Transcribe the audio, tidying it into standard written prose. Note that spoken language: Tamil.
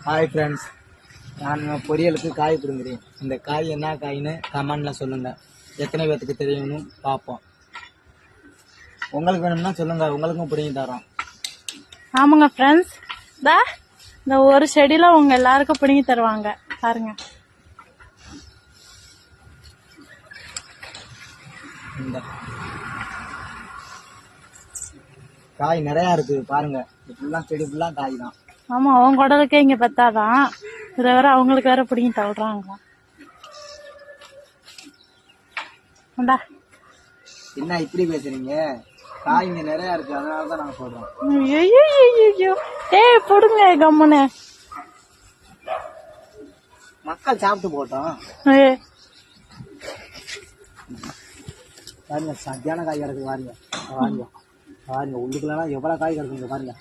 ஹாய் ஃப்ரெண்ட்ஸ், நான் பொரியலுக்கு காய் பிடுங்குறேன். இந்த காய் என்ன காய்ன்னு கமெண்டில் சொல்லுங்கள். எத்தனை பேர்த்துக்கு தெரியும்னு பார்ப்போம். உங்களுக்கு வேணும்னா சொல்லுங்கள், உங்களுக்கும் பிடிங்கி தரோம். ஆமாங்க ஃப்ரெண்ட்ஸ், இந்த ஒரு செடியில் உங்கள் எல்லாருக்கும் பிடுங்கி தருவாங்க பாருங்க. இந்த காய் நிறையா இருக்குது பாருங்க. ஃபுல்லாக செடி ஃபுல்லாக காய் தான். ஆமாம், அவங்க குடலுக்கே இங்கே பத்தாதான், இதை வேற அவங்களுக்கு வேற பிடிங்கி தள்ளுறாங்க. என்ன இப்படி பேசுறீங்க? காய் இங்கே நிறையா இருக்கு, அதனால தான் நாங்கள் சொல்கிறோம். ஐயோ, ஏய் பிடுங்க கம்முன்னு. மக்கள் சாப்பிட்டு போட்டோம். பாருங்க, சத்தியான காய் கிடக்கு பாருங்க. பாருங்க பாருங்க, உள்ளுக்குலாம் எவ்வளோ காய் கிடக்குங்க பாருங்க.